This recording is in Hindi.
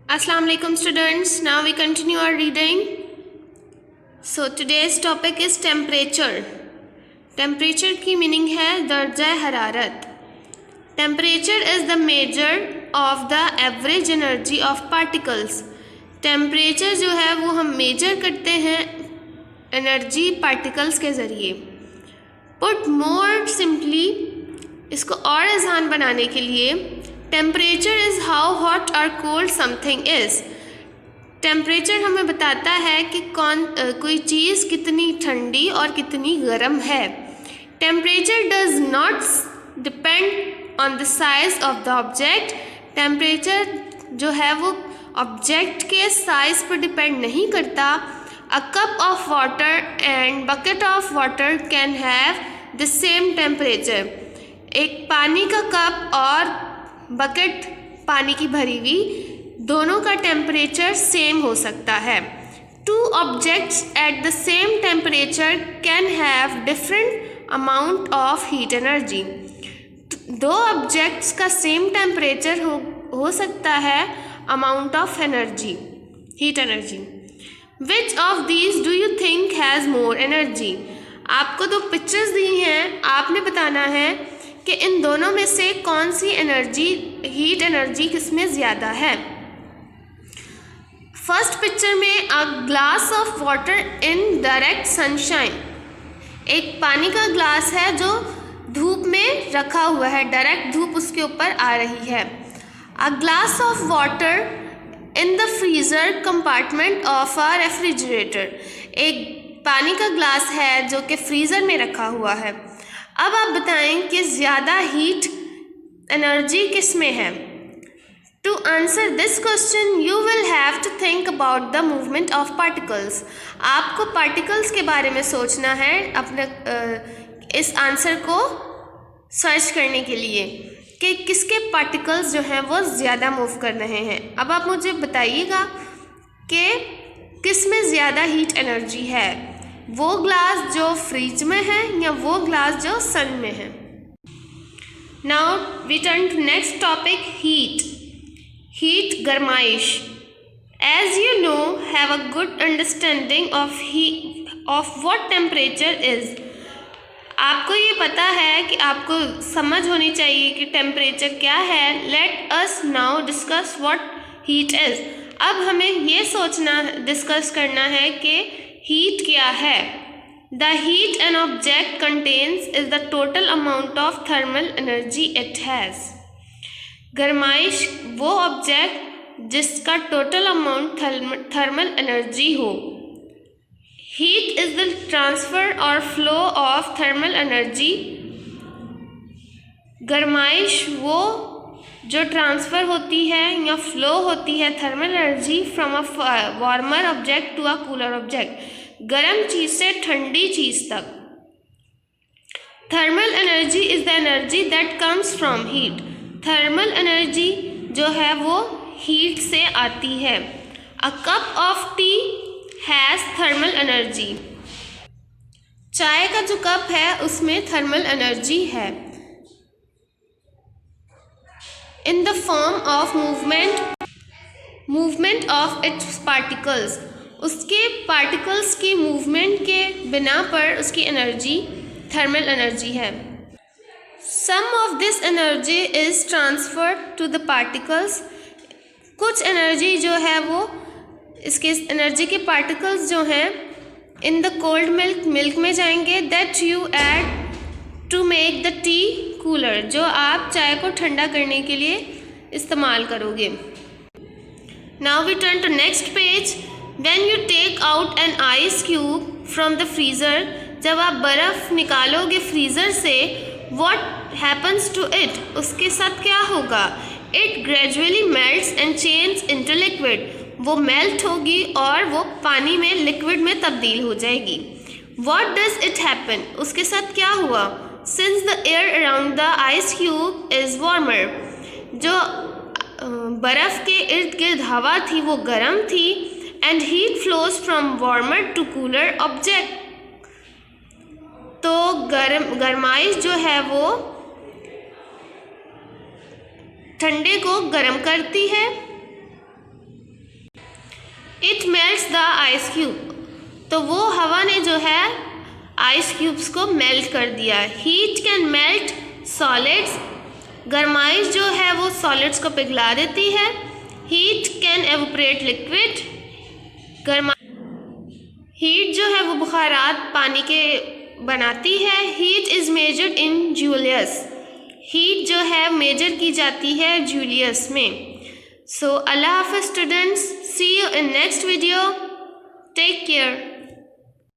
Assalamu alaikum students. Now we continue our reading. So today's topic is temperature. Temperature की meaning है दर्जा हरारत. Temperature is the measure of the average energy of particles. Temperature जो है वो हम measure करते हैं energy particles के ज़रिए. Put more simply, इसको और आसान बनाने के लिए टेम्परेचर इज़ हाउ हॉट और कोल्ड समथिंग इज़. टेम्परेचर हमें बताता है कि कोई चीज़ कितनी ठंडी और कितनी गर्म है. Temperature does not depend on the size of the object. Temperature जो है वो ऑब्जेक्ट के साइज पर डिपेंड नहीं करता. अ cup of water and bucket of water can have the same temperature. एक पानी का कप और बकेट पानी की भरी हुई दोनों का टेम्परेचर सेम हो सकता है. Two objects at the same temperature can have different amount of heat energy. दो ऑब्जेक्ट्स का सेम टेम्परेचर हो सकता है amount of energy, heat energy. Which of these do you think has more energy. आपको दो पिक्चर्स दी हैं, आपने बताना है कि इन दोनों में से कौन सी एनर्जी, हीट एनर्जी किसमें ज़्यादा है. फर्स्ट पिक्चर में a glass of water in direct sunshine. एक पानी का ग्लास है जो धूप में रखा हुआ है, डायरेक्ट धूप उसके ऊपर आ रही है. A glass of water in the freezer compartment of a refrigerator. एक पानी का ग्लास है जो कि फ्रीज़र में रखा हुआ है. अब आप बताएं कि ज़्यादा हीट एनर्जी किस में है. To answer this question you will have to think about the movement of particles. आपको पार्टिकल्स के बारे में सोचना है अपने इस आंसर को सर्च करने के लिए कि किसके पार्टिकल्स जो हैं वो ज़्यादा मूव कर रहे हैं. अब आप मुझे बताइएगा कि किस में ज़्यादा हीट एनर्जी है, वो ग्लास जो फ्रिज में है या वो ग्लास जो सन में है. Now we turn to next topic, heat. Heat गरमाइश. As you know have a good understanding of what temperature is. आपको ये पता है कि आपको समझ होनी चाहिए कि टेम्परेचर क्या है. Let us now discuss what heat is. अब हमें ये सोचना, डिस्कस करना है कि हीट क्या है. The heat an object contains is the total amount of thermal energy it has. गरमाइश वो ऑब्जेक्ट जिसका टोटल अमाउंट थर्मल एनर्जी हो. हीट इज द ट्रांसफ़र और फ्लो ऑफ थर्मल एनर्जी. गरमाइश वो जो ट्रांसफ़र होती है या फ्लो होती है thermal energy from a warmer object to a cooler object. गर्म चीज़ से ठंडी चीज़ तक. Thermal energy is the energy that comes from heat. Thermal energy जो है वो हीट से आती है. A cup of tea has thermal energy. चाय का जो कप है उसमें थर्मल एनर्जी है. In the form of movement of its particles. उसके पार्टिकल्स की मूवमेंट के बिना पर उसकी एनर्जी थर्मल एनर्जी है. Some of this energy is transferred to the particles. कुछ एनर्जी जो है वो इसके एनर्जी के पार्टिकल्स जो हैं इन द कोल्ड मिल्क में जाएंगे. That you add to make the tea cooler. जो आप चाय को ठंडा करने के लिए इस्तेमाल करोगे. Now we turn to next page. When you take out an ice cube from the freezer, जब आप बर्फ़ निकालोगे फ्रीज़र से, what happens to it? उसके साथ क्या होगा? It gradually melts and changes into liquid. वो मेल्ट होगी और वो पानी में लिक्विड में तब्दील हो जाएगी. What does it happen? उसके साथ क्या हुआ? Since the air around the ice cube is warmer, जो बर्फ़ के इर्द गिर्द हवा थी वो गर्म थी. And heat flows from warmer to cooler object. तो गरमाइश जो है वो ठंडे को गर्म करती है it melts the ice cube, तो वो हवा ने जो है आइस क्यूब्स को मेल्ट कर दिया। हीट कैन मेल्ट सॉलिड्स, गर्माइश जो है वो सॉलिड्स को पिघला देती है। Heat can evaporate liquid, heat जो है वो बुखारात पानी के बनाती है। Heat is measured in Julius, heat जो है मेजर की जाती है जूलियस में। सो अल्लाह हाफ़िज़ students, see you in next video, take care.